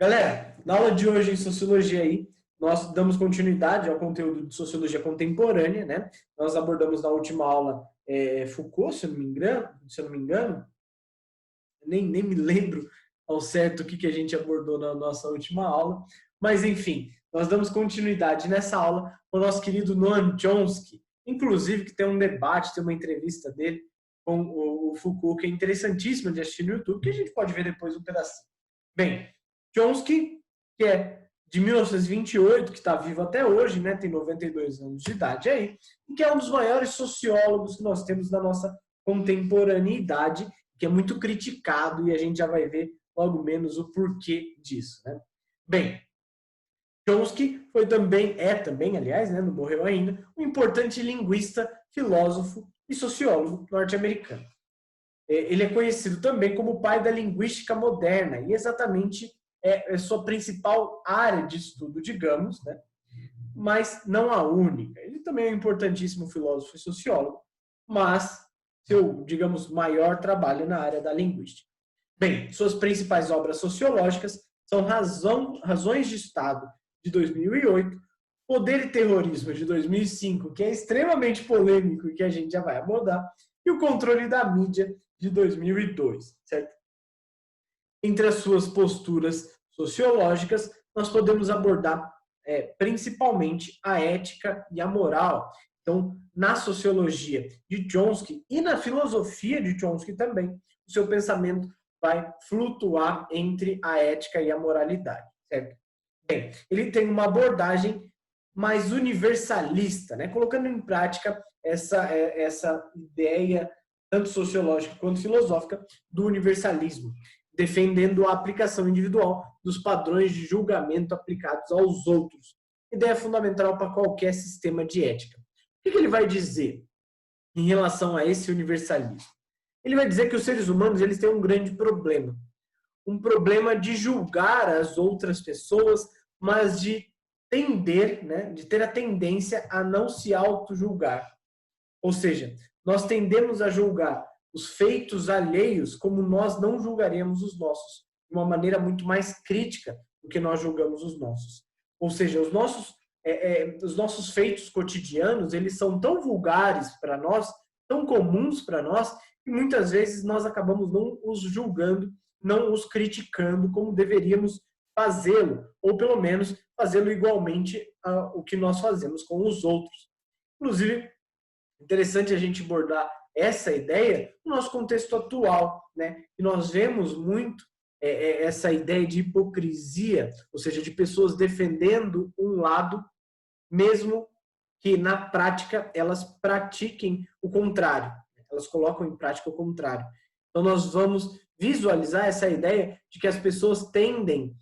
Galera, na aula de hoje em Sociologia aí, nós damos continuidade ao conteúdo de Sociologia Contemporânea, né? Nós abordamos na última aula Foucault, se eu não me engano, nem me lembro ao certo o que a gente abordou na nossa última aula, mas enfim, nós damos continuidade nessa aula com o nosso querido Noam Chomsky, inclusive que tem um debate, tem uma entrevista dele com o Foucault, que é interessantíssima de assistir no YouTube, que a gente pode ver depois um pedacinho. Bem, Chomsky, que é de 1928, que está vivo até hoje, né, tem 92 anos de idade aí, e que é um dos maiores sociólogos que nós temos na nossa contemporaneidade, que é muito criticado, e a gente já vai ver logo menos o porquê disso, né? Bem, Chomsky é também, aliás, né, não morreu ainda, um importante linguista, filósofo e sociólogo norte-americano. Ele é conhecido também como o pai da linguística moderna, e exatamente é sua principal área de estudo, digamos, né? Mas não a única. Ele também é um importantíssimo filósofo e sociólogo, mas seu, digamos, maior trabalho na área da linguística. Bem, suas principais obras sociológicas são Razões de Estado, de 2008, Poder e Terrorismo, de 2005, que é extremamente polêmico e que a gente já vai abordar, e O Controle da Mídia, de 2002, certo? Entre as suas posturas sociológicas, nós podemos abordar principalmente a ética e a moral. Então, na sociologia de Chomsky e na filosofia de Chomsky também, o seu pensamento vai flutuar entre a ética e a moralidade, certo? Bem, ele tem uma abordagem mais universalista, né? Colocando em prática essa ideia, tanto sociológica quanto filosófica, do universalismo, defendendo a aplicação individual dos padrões de julgamento aplicados aos outros. Ideia fundamental para qualquer sistema de ética. O que ele vai dizer em relação a esse universalismo? Ele vai dizer que os seres humanos eles têm um grande problema. Um problema de julgar as outras pessoas, mas de tender, né, de ter a tendência a não se auto-julgar. Ou seja, nós tendemos a julgar os feitos alheios como nós não julgaremos os nossos, de uma maneira muito mais crítica do que nós julgamos os nossos. Ou seja, os nossos feitos cotidianos, eles são tão vulgares para nós, tão comuns para nós, que muitas vezes nós acabamos não os julgando, não os criticando como deveríamos fazê-lo, ou pelo menos fazê-lo igualmente ao que nós fazemos com os outros. Inclusive, interessante a gente abordar essa ideia no nosso contexto atual, né? E nós vemos muito essa ideia de hipocrisia, ou seja, de pessoas defendendo um lado, mesmo que na prática elas pratiquem o contrário, elas colocam em prática o contrário. Então nós vamos visualizar essa ideia de que as pessoas tendem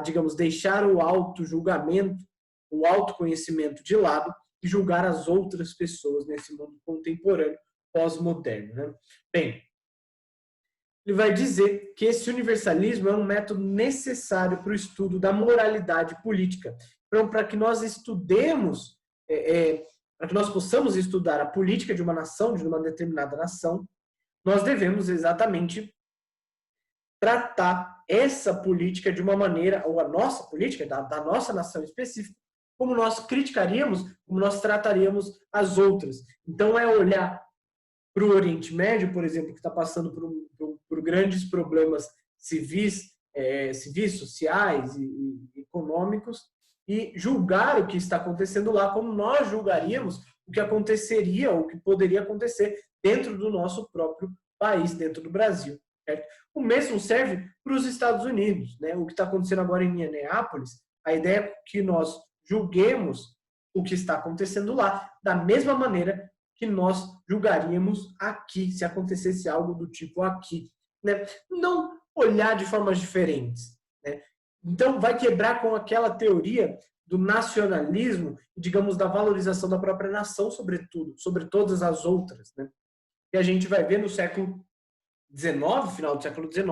digamos, deixar o auto-julgamento, o autoconhecimento de lado e julgar as outras pessoas nesse mundo contemporâneo, pós-moderno, né? Bem, ele vai dizer que esse universalismo é um método necessário para o estudo da moralidade política. Então, para que nós estudemos, para que nós possamos estudar a política de uma nação, de uma determinada nação, nós devemos exatamente tratar essa política de uma maneira, ou a nossa política, da nossa nação específica, como nós criticaríamos, como nós trataríamos as outras. Então, é olhar para o Oriente Médio, por exemplo, que está passando por grandes problemas civis, sociais e econômicos, e julgar o que está acontecendo lá como nós julgaríamos o que aconteceria, ou o que poderia acontecer dentro do nosso próprio país, dentro do Brasil. Certo? O mesmo serve para os Estados Unidos, né? O que está acontecendo agora em Minneapolis, a ideia é que nós julguemos o que está acontecendo lá da mesma maneira que nós julgaríamos aqui, se acontecesse algo do tipo aqui, né? Não olhar de formas diferentes, né? Então, vai quebrar com aquela teoria do nacionalismo, digamos, da valorização da própria nação, sobretudo, sobre todas as outras, né? E a gente vai ver no século XIX, final do século XIX,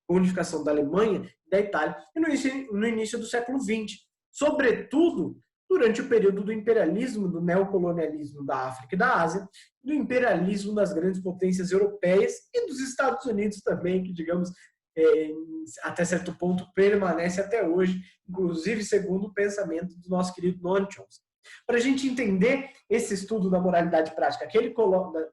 com a unificação da Alemanha e da Itália, e no início do século XX, sobretudo durante o período do imperialismo, do neocolonialismo da África e da Ásia, do imperialismo das grandes potências europeias e dos Estados Unidos também, que, digamos, até certo ponto, permanece até hoje, inclusive segundo o pensamento do nosso querido Noam Chomsky. Para a gente entender esse estudo da moralidade prática, que ele coloca,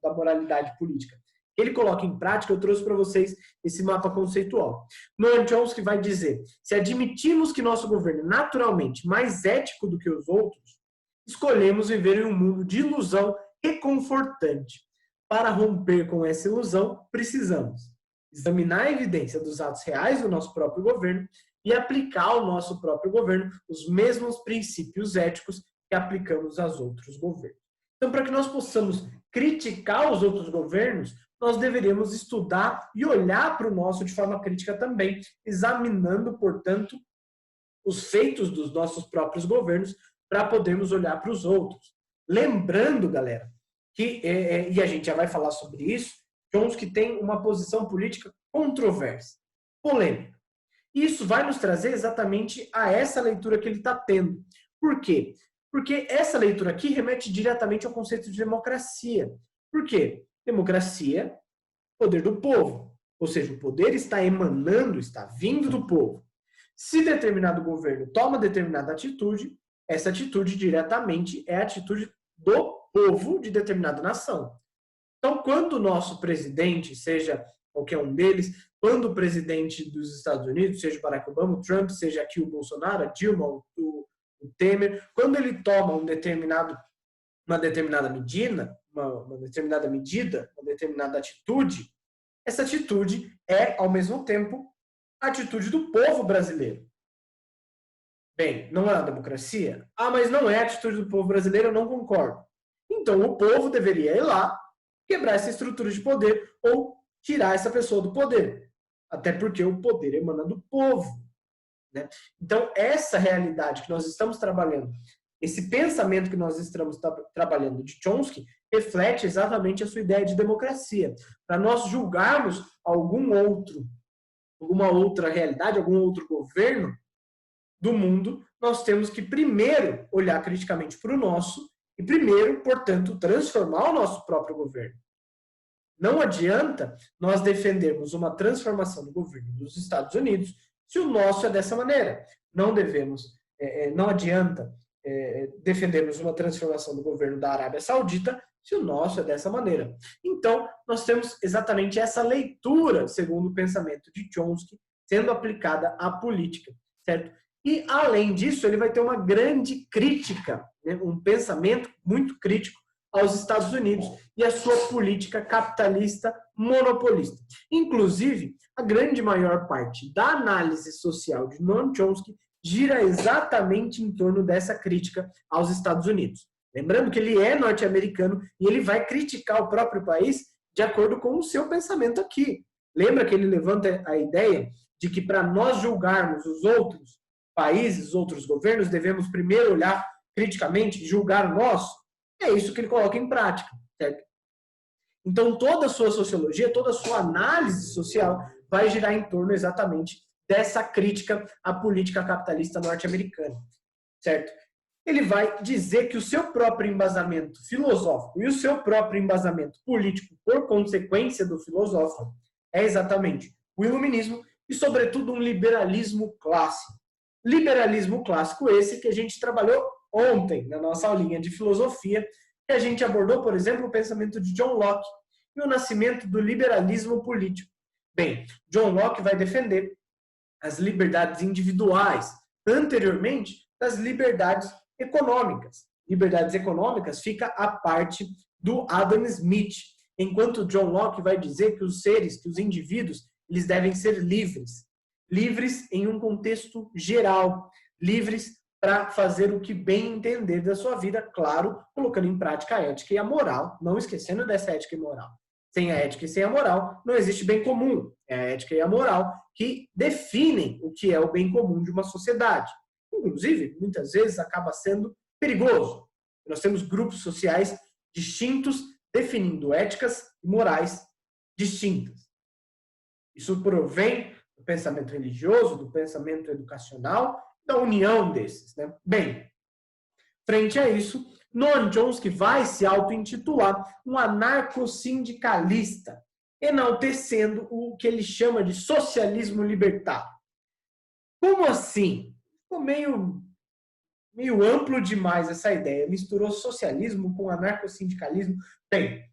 da moralidade política, que ele coloca em prática, eu trouxe para vocês esse mapa conceitual. Noam Chomsky vai dizer: se admitimos que nosso governo é naturalmente mais ético do que os outros, escolhemos viver em um mundo de ilusão reconfortante. Para romper com essa ilusão, precisamos examinar a evidência dos atos reais do nosso próprio governo e aplicar ao nosso próprio governo os mesmos princípios éticos que aplicamos aos outros governos. Então, para que nós possamos criticar os outros governos, nós deveríamos estudar e olhar para o nosso de forma crítica também, examinando, portanto, os feitos dos nossos próprios governos para podermos olhar para os outros. Lembrando, galera, que, e a gente já vai falar sobre isso, Chomsky tem uma posição política controversa, polêmica. Isso vai nos trazer exatamente a essa leitura que ele está tendo. Por quê? Porque essa leitura aqui remete diretamente ao conceito de democracia. Por quê? Democracia, poder do povo. Ou seja, o poder está emanando, está vindo do povo. Se determinado governo toma determinada atitude, essa atitude diretamente é a atitude do povo de determinada nação. Então, quando o nosso presidente, seja qualquer um deles, quando o presidente dos Estados Unidos, seja o Barack Obama, o Trump, seja aqui o Bolsonaro, a Dilma, o Temer, quando ele toma uma determinada medida, uma determinada atitude, essa atitude é, ao mesmo tempo, a atitude do povo brasileiro. Bem, não é uma democracia? Ah, mas não é a atitude do povo brasileiro, eu não concordo. Então, o povo deveria ir lá, quebrar essa estrutura de poder ou tirar essa pessoa do poder. Até porque o poder emana do povo. Né? Então, essa realidade que nós estamos trabalhando, esse pensamento que nós estamos trabalhando de Chomsky, reflete exatamente a sua ideia de democracia. Para nós julgarmos alguma outra realidade, algum outro governo do mundo, nós temos que primeiro olhar criticamente para o nosso e primeiro, portanto, transformar o nosso próprio governo. Não adianta nós defendermos uma transformação do governo dos Estados Unidos se o nosso é dessa maneira. Não adianta defendermos uma transformação do governo da Arábia Saudita se o nosso é dessa maneira. Então, nós temos exatamente essa leitura, segundo o pensamento de Chomsky, sendo aplicada à política, certo? E, além disso, ele vai ter uma grande crítica, né, um pensamento muito crítico aos Estados Unidos e a sua política capitalista monopolista. Inclusive, a grande maior parte da análise social de Noam Chomsky gira exatamente em torno dessa crítica aos Estados Unidos. Lembrando que ele é norte-americano e ele vai criticar o próprio país de acordo com o seu pensamento aqui. Lembra que ele levanta a ideia de que para nós julgarmos os outros países, os outros governos, devemos primeiro olhar criticamente e julgar o nosso? É isso que ele coloca em prática, certo? Então, toda a sua sociologia, toda a sua análise social vai girar em torno exatamente dessa crítica à política capitalista norte-americana, certo? Ele vai dizer que o seu próprio embasamento filosófico e o seu próprio embasamento político, por consequência do filosófico, é exatamente o iluminismo e, sobretudo, um liberalismo clássico. Liberalismo clássico esse que a gente trabalhou ontem na nossa aulinha de filosofia, que a gente abordou, por exemplo, o pensamento de John Locke e o nascimento do liberalismo político. Bem, John Locke vai defender as liberdades individuais, anteriormente das liberdades econômicas. Liberdades econômicas fica a parte do Adam Smith, enquanto John Locke vai dizer que os seres, que os indivíduos, eles devem ser livres. Livres em um contexto geral, livres para fazer o que bem entender da sua vida, claro, colocando em prática a ética e a moral, não esquecendo dessa ética e moral. Sem a ética e sem a moral, não existe bem comum. É a ética e a moral que definem o que é o bem comum de uma sociedade. Inclusive, muitas vezes acaba sendo perigoso. Nós temos grupos sociais distintos definindo éticas e morais distintas. Isso provém do pensamento religioso, do pensamento educacional, da união desses, né? Bem, frente a isso, Noam Chomsky vai se auto-intitular um anarcossindicalista. enaltecendo o que ele chama de socialismo libertário. Como assim? Ficou meio amplo demais essa ideia. Misturou socialismo com anarcossindicalismo. Bem,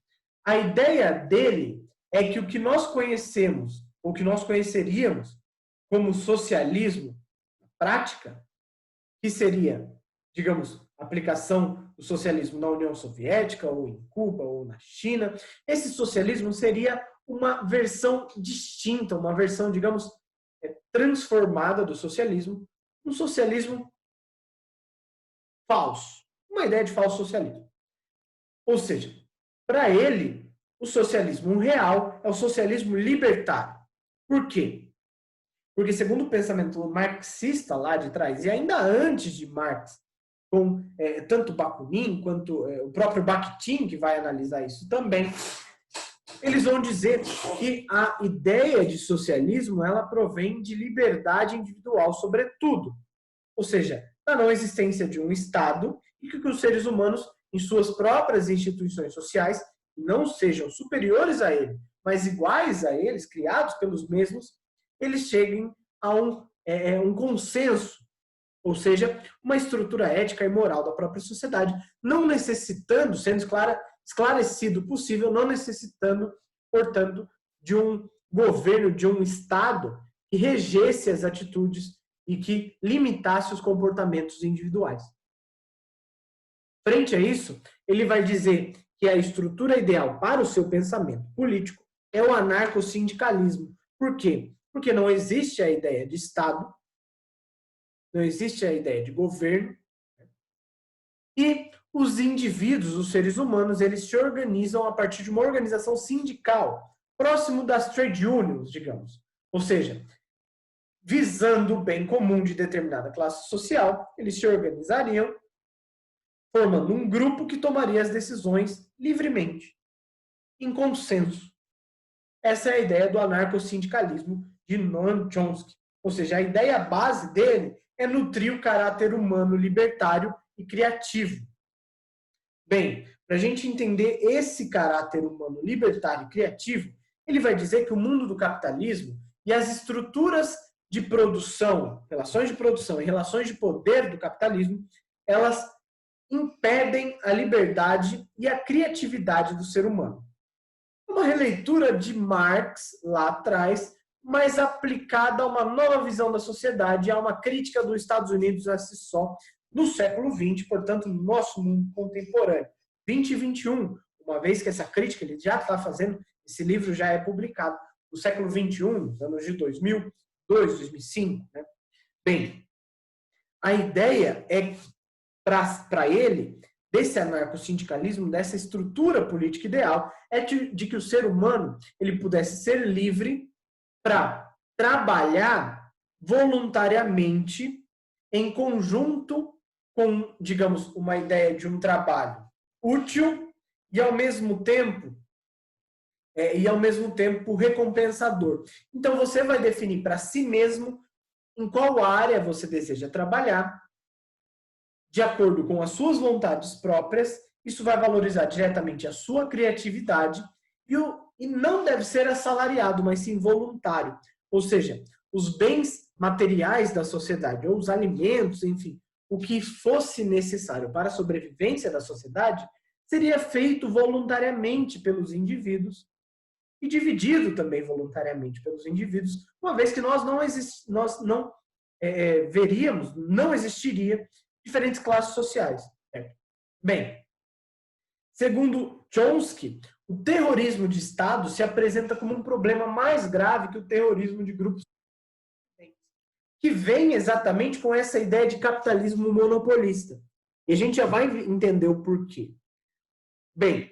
a ideia dele é que o que nós conhecemos, ou que nós conheceríamos como socialismo na prática, que seria, digamos, a aplicação do socialismo na União Soviética, ou em Cuba, ou na China, esse socialismo seria uma versão distinta, uma versão, digamos, transformada do socialismo, um socialismo falso, uma ideia de falso socialismo. Ou seja, para ele, o socialismo real é o socialismo libertário. Por quê? Porque, segundo o pensamento marxista lá de trás, e ainda antes de Marx, com tanto Bakunin quanto o próprio Bakhtin, que vai analisar isso também, eles vão dizer que a ideia de socialismo ela provém de liberdade individual, sobretudo. Ou seja, da não existência de um Estado e que os seres humanos, em suas próprias instituições sociais, não sejam superiores a ele, mas iguais a eles, criados pelos mesmos, eles cheguem a um consenso, ou seja, uma estrutura ética e moral da própria sociedade, não necessitando, sendo esclarecido possível, não necessitando, portanto, de um governo, de um Estado que regesse as atitudes e que limitasse os comportamentos individuais. Frente a isso, ele vai dizer que a estrutura ideal para o seu pensamento político é o anarcossindicalismo. Por quê? Porque não existe a ideia de Estado, não existe a ideia de governo, e os indivíduos, os seres humanos, eles se organizam a partir de uma organização sindical, próximo das trade unions, digamos. Ou seja, visando o bem comum de determinada classe social, eles se organizariam, formando um grupo que tomaria as decisões livremente, em consenso. Essa é a ideia do anarcossindicalismo de Noam Chomsky. Ou seja, a ideia base dele é nutrir o caráter humano libertário e criativo. Bem, para a gente entender esse caráter humano libertário e criativo, ele vai dizer que o mundo do capitalismo e as estruturas de produção, relações de produção e relações de poder do capitalismo, elas impedem a liberdade e a criatividade do ser humano. Uma releitura de Marx lá atrás, mas aplicada a uma nova visão da sociedade e a uma crítica dos Estados Unidos a si só no século XX, portanto, no nosso mundo contemporâneo, 20 e 21, uma vez que essa crítica ele já está fazendo, esse livro já é publicado no século XXI, nos anos de 2002, 2005. Né? Bem, a ideia é, para ele, desse anarcossindicalismo, dessa estrutura política ideal, é de que o ser humano ele pudesse ser livre para trabalhar voluntariamente em conjunto com, digamos, uma ideia de um trabalho útil e ao mesmo tempo recompensador. Então você vai definir para si mesmo em qual área você deseja trabalhar, de acordo com as suas vontades próprias. Isso vai valorizar diretamente a sua criatividade e não deve ser assalariado, mas sim voluntário. Ou seja, os bens materiais da sociedade, ou os alimentos, enfim, o que fosse necessário para a sobrevivência da sociedade, seria feito voluntariamente pelos indivíduos e dividido também voluntariamente pelos indivíduos, uma vez que nós não veríamos, não existiria diferentes classes sociais. Bem, segundo Chomsky, o terrorismo de Estado se apresenta como um problema mais grave que o terrorismo de grupos, que vem exatamente com essa ideia de capitalismo monopolista. E a gente já vai entender o porquê. Bem,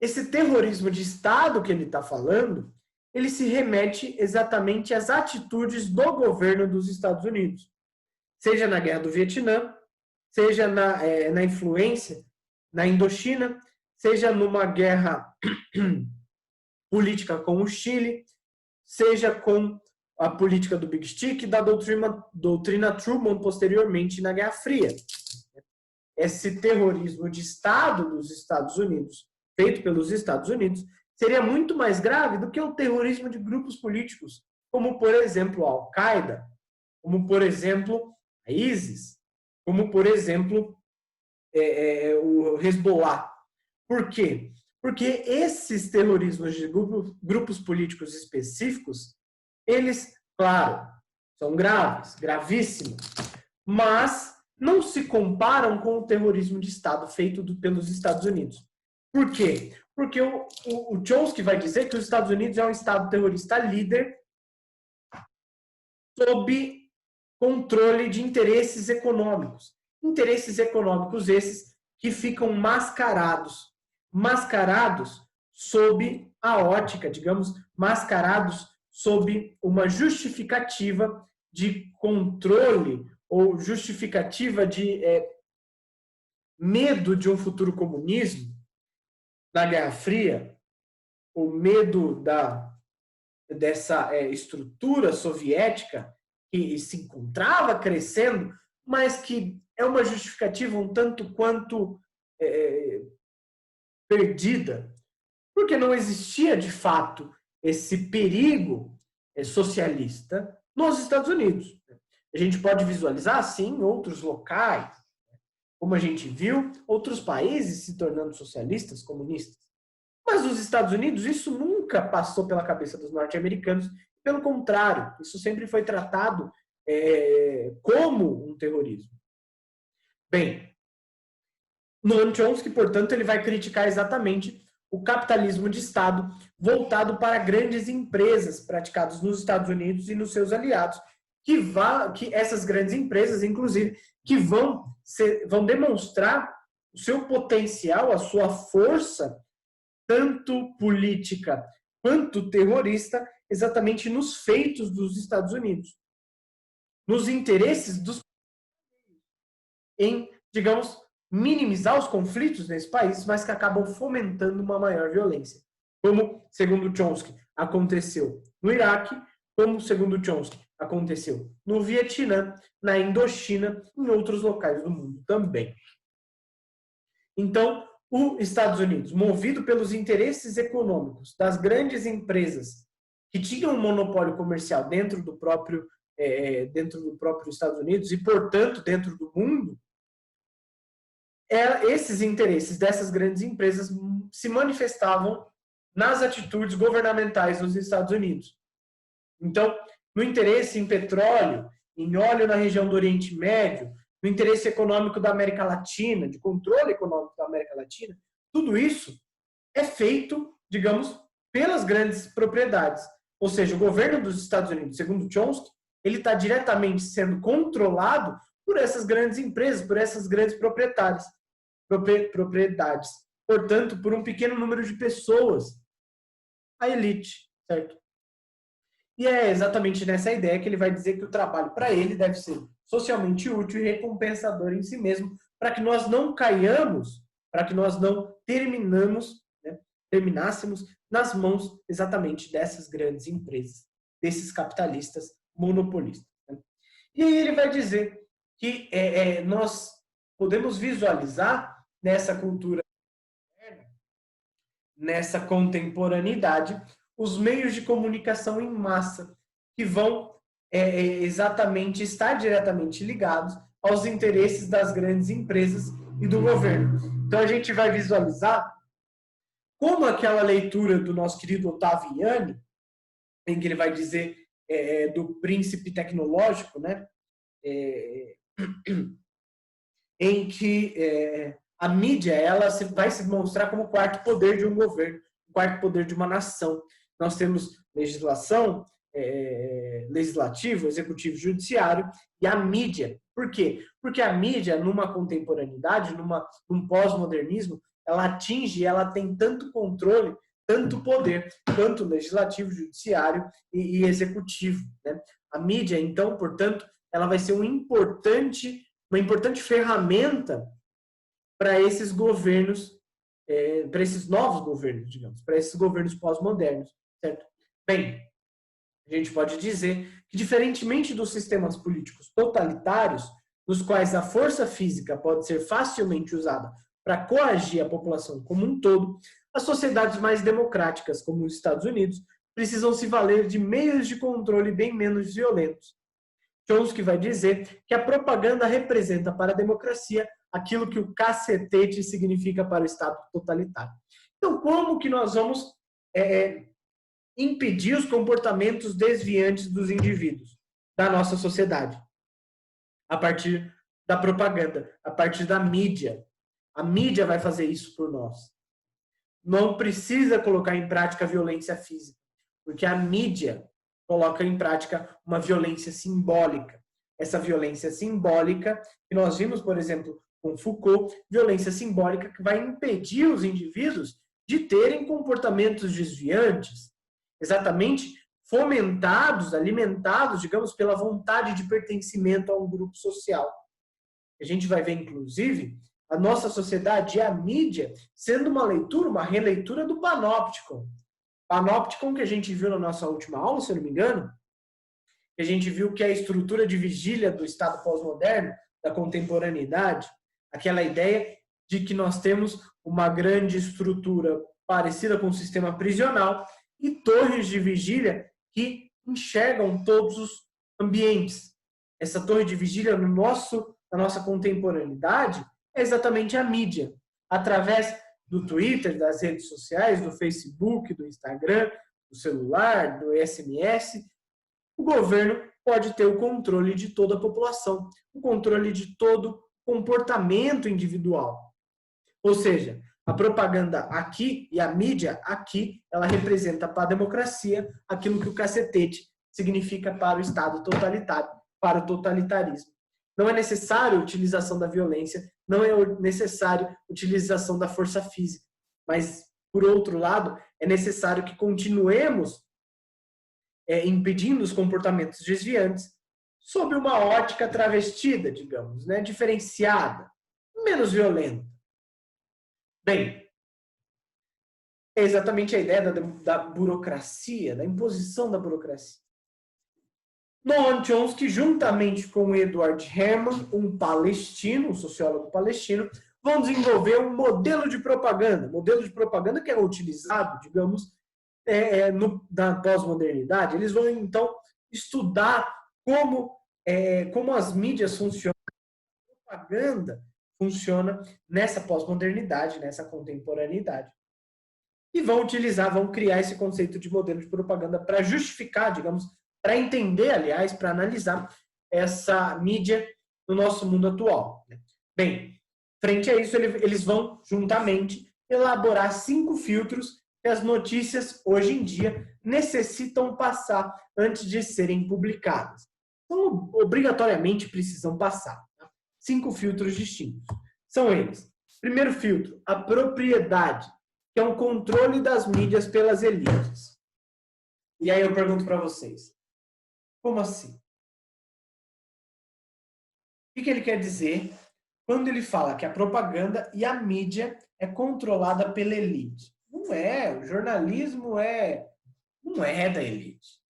esse terrorismo de Estado que ele está falando, ele se remete exatamente às atitudes do governo dos Estados Unidos. Seja na Guerra do Vietnã, seja na influência na Indochina, seja numa guerra política com o Chile, seja com a política do Big Stick e da doutrina Truman posteriormente na Guerra Fria. Esse terrorismo de Estado dos Estados Unidos, feito pelos Estados Unidos, seria muito mais grave do que o terrorismo de grupos políticos, como, por exemplo, a Al-Qaeda, como, por exemplo, a ISIS, como, por exemplo, o Hezbollah. Por quê? Porque esses terrorismos de grupos políticos específicos, eles, claro, são graves, gravíssimos, mas não se comparam com o terrorismo de Estado feito pelos Estados Unidos. Por quê? Porque o Chomsky vai dizer que os Estados Unidos é um Estado terrorista líder sob controle de interesses econômicos. Interesses econômicos esses que ficam mascarados sob a ótica, digamos, mascarados sob uma justificativa de controle ou justificativa de medo de um futuro comunismo, da Guerra Fria, o medo dessa estrutura soviética que se encontrava crescendo, mas que é uma justificativa um tanto quanto perdida, porque não existia, de fato, esse perigo socialista nos Estados Unidos. A gente pode visualizar, sim, em outros locais, como a gente viu, outros países se tornando socialistas, comunistas. Mas nos Estados Unidos, isso nunca passou pela cabeça dos norte-americanos. Pelo contrário, isso sempre foi tratado como um terrorismo. Bem, Noam Chomsky, portanto, ele vai criticar exatamente o capitalismo de Estado voltado para grandes empresas praticadas nos Estados Unidos e nos seus aliados, que essas grandes empresas, inclusive, que vão demonstrar o seu potencial, a sua força, tanto política quanto terrorista, exatamente nos feitos dos Estados Unidos, nos interesses dos em, digamos, minimizar os conflitos nesse país, mas que acabam fomentando uma maior violência. Como, segundo Chomsky, aconteceu no Iraque, como, segundo Chomsky, aconteceu no Vietnã, na Indochina e em outros locais do mundo também. Então, os Estados Unidos, movido pelos interesses econômicos das grandes empresas que tinham um monopólio comercial dentro do próprio Estados Unidos e, portanto, dentro do mundo, esses interesses dessas grandes empresas se manifestavam nas atitudes governamentais nos Estados Unidos. Então, no interesse em petróleo, em óleo na região do Oriente Médio, no interesse econômico da América Latina, de controle econômico da América Latina, tudo isso é feito, digamos, pelas grandes propriedades. Ou seja, o governo dos Estados Unidos, segundo Chomsky, ele está diretamente sendo controlado por essas grandes empresas, por essas grandes propriedades. Portanto, por um pequeno número de pessoas, a elite, certo? E é exatamente nessa ideia que ele vai dizer que o trabalho para ele deve ser socialmente útil e recompensador em si mesmo, para que nós não caiamos, para que nós não terminássemos nas mãos exatamente dessas grandes empresas, desses capitalistas monopolistas. Né? E aí ele vai dizer que nós podemos visualizar nessa cultura, nessa contemporaneidade, os meios de comunicação em massa, que vão exatamente estar diretamente ligados aos interesses das grandes empresas e do governo. Então, a gente vai visualizar como aquela leitura do nosso querido Ottaviani, em que ele vai dizer do príncipe tecnológico, né? Em que a mídia vai se mostrar como o quarto poder de um governo, o quarto poder de uma nação. Nós temos legislação, legislativo, executivo, judiciário e a mídia. Por quê? Porque a mídia, numa contemporaneidade, num pós-modernismo, ela tem tanto controle, tanto poder, quanto legislativo, judiciário e executivo. Né? A mídia, então, portanto, ela vai ser uma importante ferramenta para esses governos, para esses novos governos, digamos, para esses governos pós-modernos, certo? Bem, a gente pode dizer que, diferentemente dos sistemas políticos totalitários, nos quais a força física pode ser facilmente usada para coagir a população como um todo, as sociedades mais democráticas, como os Estados Unidos, precisam se valer de meios de controle bem menos violentos. Chomsky vai dizer que a propaganda representa para a democracia aquilo que o cacetete significa para o Estado totalitário. Então, como que nós vamos impedir os comportamentos desviantes dos indivíduos da nossa sociedade? A partir da propaganda, a partir da mídia. A mídia vai fazer isso por nós. Não precisa colocar em prática a violência física, porque a mídia coloca em prática uma violência simbólica. Essa violência simbólica, que nós vimos, por exemplo, com Foucault, violência simbólica que vai impedir os indivíduos de terem comportamentos desviantes, exatamente fomentados, alimentados, digamos, pela vontade de pertencimento a um grupo social. A gente vai ver, inclusive, a nossa sociedade e a mídia sendo uma leitura, uma releitura do Panopticon. Panopticon que a gente viu na nossa última aula, se eu não me engano, que a gente viu que é a estrutura de vigília do Estado pós-moderno, da contemporaneidade, aquela ideia de que nós temos uma grande estrutura parecida com o sistema prisional e torres de vigília que enxergam todos os ambientes. Essa torre de vigília na nossa contemporaneidade é exatamente a mídia. Através do Twitter, das redes sociais, do Facebook, do Instagram, do celular, do SMS, o governo pode ter o controle de toda a população, o controle de todo comportamento individual. Ou seja, a propaganda aqui e a mídia aqui, ela representa para a democracia aquilo que o cacetete significa para o Estado totalitário, para o totalitarismo. Não é necessário a utilização da violência, não é necessário a utilização da força física, mas, por outro lado, é necessário que continuemos impedindo os comportamentos desviantes sob uma ótica travestida, digamos, né, diferenciada, menos violenta. Bem, é exatamente a ideia da burocracia, da imposição da burocracia. Noam Chomsky, juntamente com Edward Herman, um palestino, um sociólogo palestino, vão desenvolver um modelo de propaganda que é utilizado, digamos, na pós-modernidade. Eles vão, então, estudar como as mídias funcionam, a propaganda funciona nessa pós-modernidade, nessa contemporaneidade. E vão criar esse conceito de modelo de propaganda para justificar, digamos, para entender, aliás, para analisar essa mídia no nosso mundo atual. Bem, frente a isso, eles vão, juntamente, elaborar 5 filtros que as notícias, hoje em dia, necessitam passar antes de serem publicadas. Então, obrigatoriamente precisam passar. 5 filtros distintos. São eles. Primeiro filtro, a propriedade, que é um controle das mídias pelas elites. E aí eu pergunto para vocês, como assim? O que ele quer dizer quando ele fala que a propaganda e a mídia é controlada pela elite? Não é, o jornalismo não é da elite.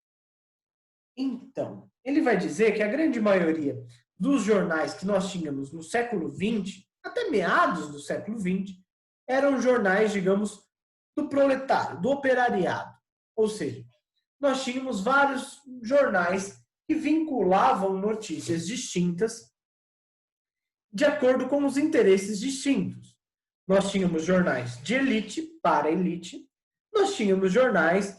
Então, ele vai dizer que a grande maioria dos jornais que nós tínhamos no século XX, até meados do século XX, eram jornais, digamos, do proletário, do operariado. Ou seja, nós tínhamos vários jornais que vinculavam notícias distintas de acordo com os interesses distintos. Nós tínhamos jornais de elite para elite, nós tínhamos jornais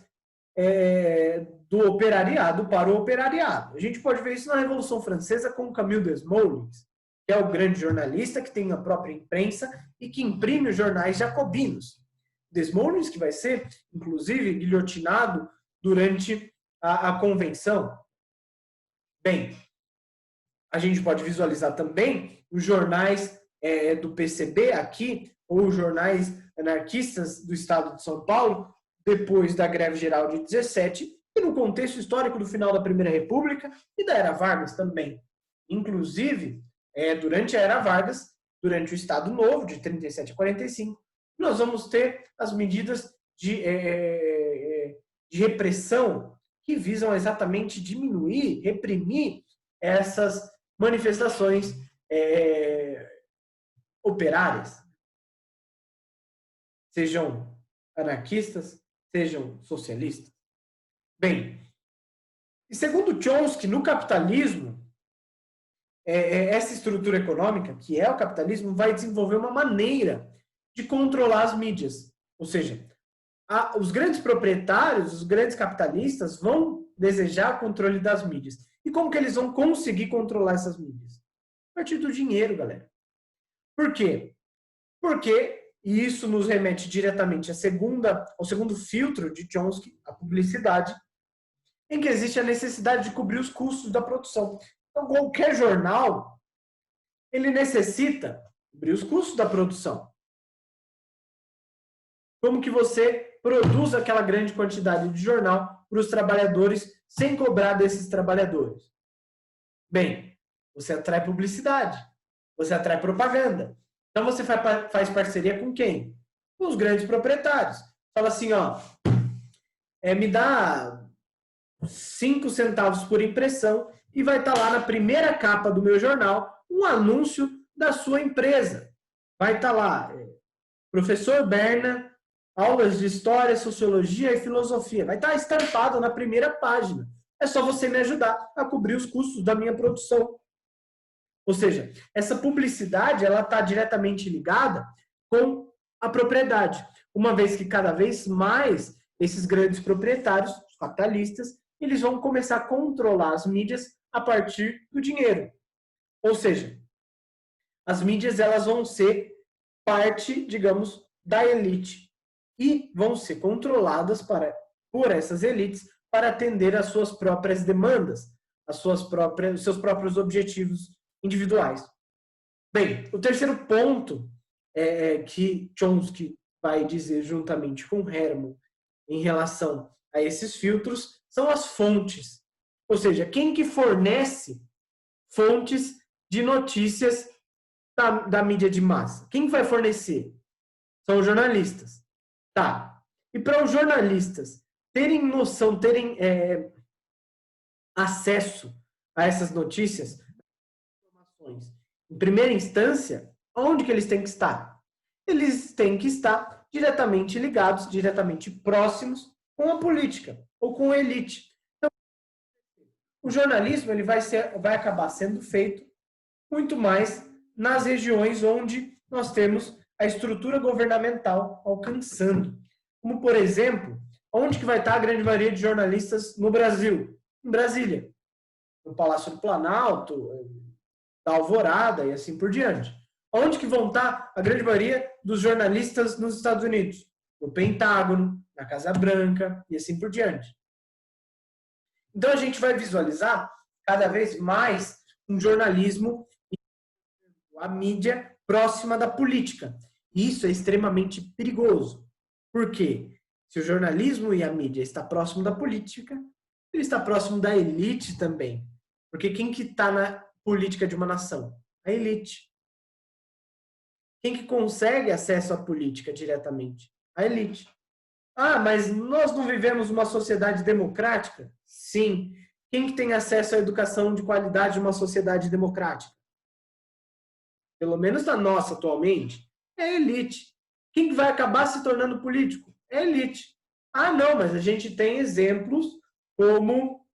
do operariado para o operariado. A gente pode ver isso na Revolução Francesa com Camille Desmoulins, que é o grande jornalista que tem a própria imprensa e que imprime os jornais jacobinos. Desmoulins, que vai ser, inclusive, guilhotinado durante a convenção. Bem, a gente pode visualizar também os jornais do PCB aqui, ou os jornais anarquistas do estado de São Paulo, depois da greve geral de 17, e no contexto histórico do final da Primeira República e da Era Vargas também. Inclusive, durante a Era Vargas, durante o Estado Novo, de 37 a 45, nós vamos ter as medidas de repressão que visam exatamente diminuir, reprimir essas manifestações operárias, sejam anarquistas, sejam socialistas. Bem, e segundo Chomsky, no capitalismo, essa estrutura econômica, que é o capitalismo, vai desenvolver uma maneira de controlar as mídias. Ou seja, os grandes proprietários, os grandes capitalistas vão desejar o controle das mídias. E como que eles vão conseguir controlar essas mídias? A partir do dinheiro, galera. Por quê? Porque, e isso nos remete diretamente ao segundo filtro de Chomsky, a publicidade, em que existe a necessidade de cobrir os custos da produção. Então, qualquer jornal, ele necessita cobrir os custos da produção. Como que você produz aquela grande quantidade de jornal para os trabalhadores sem cobrar desses trabalhadores? Bem, você atrai publicidade, você atrai propaganda. Então, você faz parceria com quem? Com os grandes proprietários. Fala assim, ó, me dá 5 centavos por impressão e vai estar lá na primeira capa do meu jornal um anúncio da sua empresa. Vai estar lá, professor Berna, aulas de História, Sociologia e Filosofia. Vai estar estampado na primeira página. É só você me ajudar a cobrir os custos da minha produção. Ou seja, essa publicidade ela está diretamente ligada com a propriedade. Uma vez que cada vez mais esses grandes proprietários, os capitalistas, eles vão começar a controlar as mídias a partir do dinheiro. Ou seja, as mídias elas vão ser parte, digamos, da elite e vão ser controladas por essas elites para atender às suas próprias demandas, os seus próprios objetivos individuais. Bem, o terceiro ponto que Chomsky vai dizer juntamente com Herman em relação a esses filtros são as fontes. Ou seja, quem que fornece fontes de notícias da mídia de massa? Quem vai fornecer? São os jornalistas. Tá. E para os jornalistas terem noção, terem acesso a essas notícias, informações, em primeira instância, onde que eles têm que estar? Eles têm que estar diretamente ligados, diretamente próximos com a política ou com a elite. Então, o jornalismo ele vai acabar sendo feito muito mais nas regiões onde nós temos a estrutura governamental alcançando. Como, por exemplo, onde que vai estar a grande maioria de jornalistas no Brasil? Em Brasília. No Palácio do Planalto, da Alvorada e assim por diante. Onde que vão estar a grande maioria dos jornalistas nos Estados Unidos? No Pentágono, na Casa Branca e assim por diante. Então a gente vai visualizar cada vez mais um jornalismo, a mídia próxima da política. E isso é extremamente perigoso. Por quê? Se o jornalismo e a mídia está próximo da política, ele está próximo da elite também. Porque quem que está na política de uma nação? A elite. Quem que consegue acesso à política diretamente? A elite. Ah, mas nós não vivemos uma sociedade democrática? Sim. Quem que tem acesso à educação de qualidade de uma sociedade democrática? Pelo menos na nossa atualmente, é a elite. Quem que vai acabar se tornando político? É a elite. Ah, não, mas a gente tem exemplos como,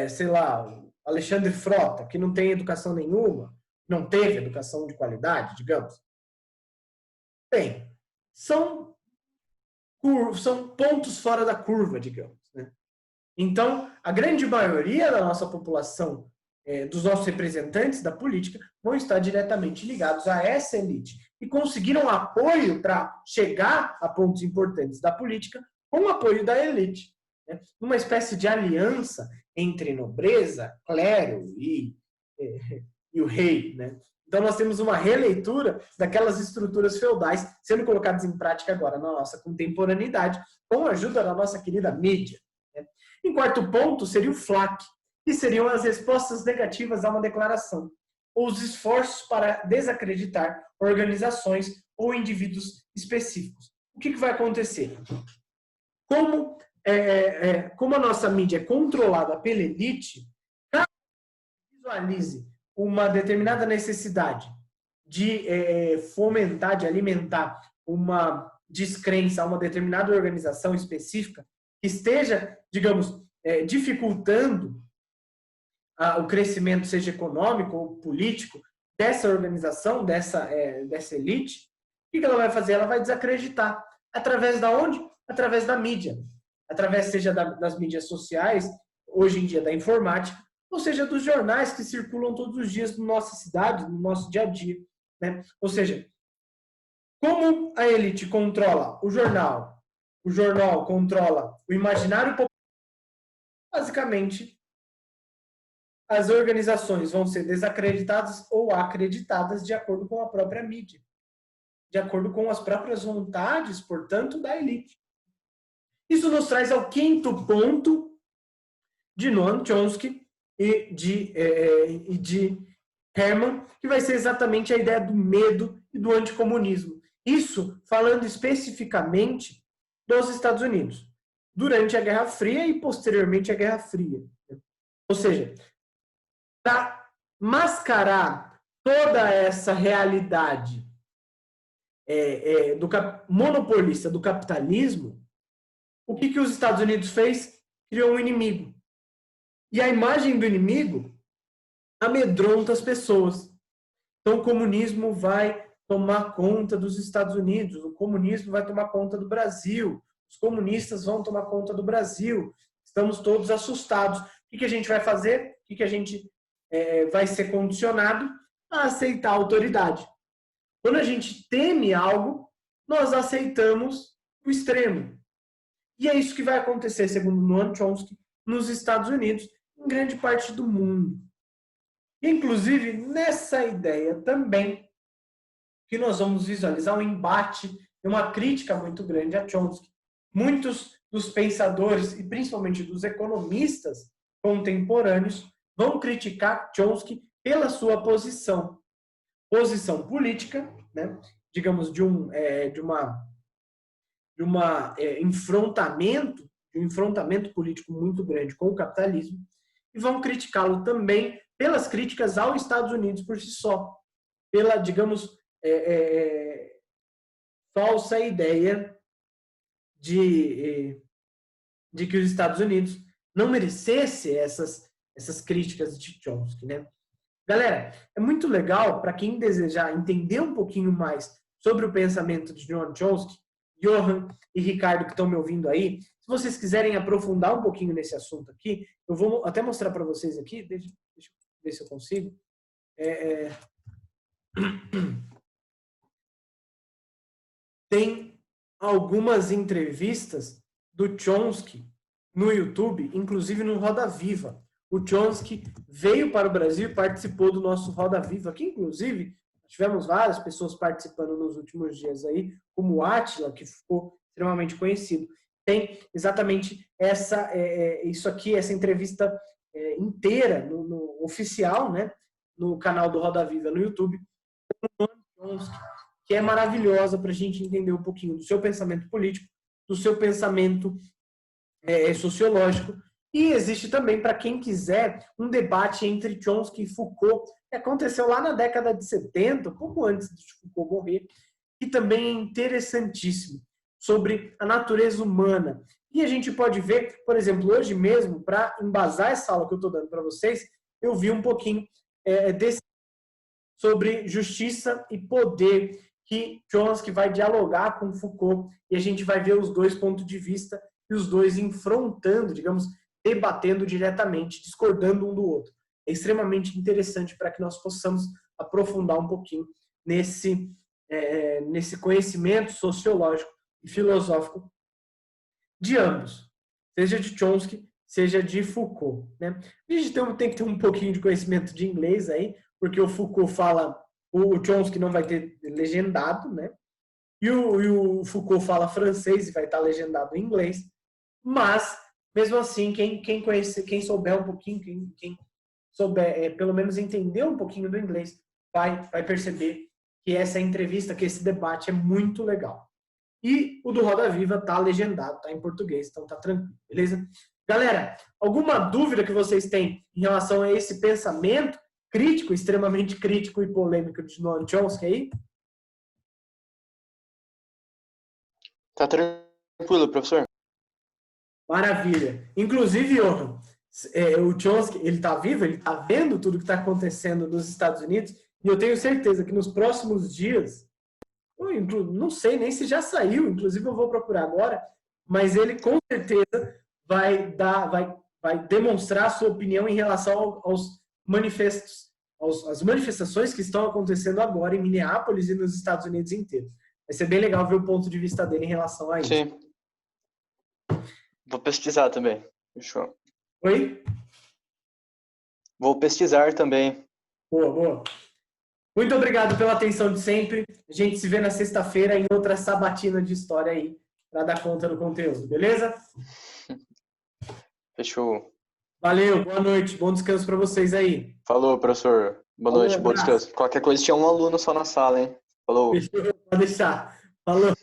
sei lá, Alexandre Frota, que não tem educação nenhuma, não teve educação de qualidade, digamos. Bem, são pontos fora da curva, digamos. Né? Então, a grande maioria da nossa população, dos nossos representantes da política, vão estar diretamente ligados a essa elite e conseguiram apoio para chegar a pontos importantes da política com o apoio da elite. Né? Uma espécie de aliança entre nobreza, clero e o rei. Né? Então, nós temos uma releitura daquelas estruturas feudais sendo colocadas em prática agora na nossa contemporaneidade, com a ajuda da nossa querida mídia. Né? Em quarto ponto, seria o FLAC, que seriam as respostas negativas a uma declaração, ou os esforços para desacreditar organizações ou indivíduos específicos. O que vai acontecer? Como a nossa mídia é controlada pela elite, caso visualize uma determinada necessidade de fomentar, de alimentar uma descrença a uma determinada organização específica que esteja, digamos, dificultando o crescimento, seja econômico ou político, dessa organização, dessa elite, o que ela vai fazer? Ela vai desacreditar. Através da onde? Através da mídia. Através, seja das mídias sociais, hoje em dia da informática, ou seja, dos jornais que circulam todos os dias na nossa cidade, no nosso dia a dia. Né? Ou seja, como a elite controla o jornal controla o imaginário popular, basicamente, as organizações vão ser desacreditadas ou acreditadas de acordo com a própria mídia, de acordo com as próprias vontades, portanto, da elite. Isso nos traz ao quinto ponto de Noam Chomsky e de Herman, que vai ser exatamente a ideia do medo e do anticomunismo. Isso falando especificamente dos Estados Unidos, durante a Guerra Fria e posteriormente à Guerra Fria. Ou seja, para mascarar toda essa realidade do monopolista do capitalismo, o que os Estados Unidos fez? Criou um inimigo. E a imagem do inimigo amedronta as pessoas. Então o comunismo vai tomar conta dos Estados Unidos, o comunismo vai tomar conta do Brasil, os comunistas vão tomar conta do Brasil, estamos todos assustados. O que a gente vai fazer? O que a gente vai ser condicionado a aceitar a autoridade? Quando a gente teme algo, nós aceitamos o extremo. E é isso que vai acontecer, segundo Noam Chomsky, nos Estados Unidos, em grande parte do mundo. Inclusive, nessa ideia também, que nós vamos visualizar um embate e uma crítica muito grande a Chomsky. Muitos dos pensadores, e principalmente dos economistas contemporâneos, vão criticar Chomsky pela sua posição política, né? Digamos, de um enfrentamento político muito grande com o capitalismo, e vão criticá-lo também pelas críticas aos Estados Unidos por si só, pela, digamos, falsa ideia de que os Estados Unidos não merecesse essas críticas de Chomsky, né? Galera, é muito legal para quem desejar entender um pouquinho mais sobre o pensamento de Noam Chomsky, Johan e Ricardo que estão me ouvindo aí, se vocês quiserem aprofundar um pouquinho nesse assunto aqui, eu vou até mostrar para vocês aqui, deixa eu ver se eu consigo. Tem algumas entrevistas do Chomsky no YouTube, inclusive no Roda Viva. O Chomsky veio para o Brasil e participou do nosso Roda Viva, que inclusive tivemos várias pessoas participando nos últimos dias aí, como o Átila, que ficou extremamente conhecido. Tem exatamente isso aqui, essa entrevista inteira, no oficial, né, no canal do Roda Viva no YouTube, com o Chomsky, que é maravilhosa para a gente entender um pouquinho do seu pensamento político, do seu pensamento sociológico. E existe também, para quem quiser, um debate entre Chomsky e Foucault, que aconteceu lá na década de 70, pouco antes de Foucault morrer, e também é interessantíssimo, sobre a natureza humana. E a gente pode ver, por exemplo, hoje mesmo, para embasar essa aula que eu estou dando para vocês, eu vi um pouquinho sobre justiça e poder, que Chomsky vai dialogar com Foucault, e a gente vai ver os dois pontos de vista, e os dois enfrentando, digamos, debatendo diretamente, discordando um do outro. É extremamente interessante para que nós possamos aprofundar um pouquinho nesse conhecimento sociológico e filosófico de ambos, seja de Chomsky, seja de Foucault. Né? A gente tem que ter um pouquinho de conhecimento de inglês aí, porque o Foucault fala, o Chomsky não vai ter legendado, né? E o Foucault fala francês e vai estar legendado em inglês, mas mesmo assim, quem conhece, quem souber um pouquinho, quem souber pelo menos entender um pouquinho do inglês, vai perceber que essa entrevista, que esse debate é muito legal. E o do Roda Viva está legendado, está em português, então tá tranquilo, beleza? Galera, alguma dúvida que vocês têm em relação a esse pensamento crítico, extremamente crítico e polêmico de Noam Chomsky aí? Tá tranquilo, professor. Maravilha. Inclusive, Johan, o Chomsky, ele está vivo, ele está vendo tudo que está acontecendo nos Estados Unidos, e eu tenho certeza que nos próximos dias, não sei nem se já saiu, inclusive eu vou procurar agora, mas ele com certeza vai demonstrar a sua opinião em relação aos manifestos, às manifestações que estão acontecendo agora em Minneapolis e nos Estados Unidos inteiro. Vai ser bem legal ver o ponto de vista dele em relação a isso. Sim. Vou pesquisar também. Fechou. Oi? Vou pesquisar também. Boa, boa. Muito obrigado pela atenção de sempre. A gente se vê na sexta-feira em outra sabatina de história aí, para dar conta do conteúdo, beleza? Fechou. Valeu, boa noite, bom descanso para vocês aí. Falou, professor. Boa noite, bom descanso. Qualquer coisa tinha um aluno só na sala, hein? Falou. Fechou, pode deixar. Falou.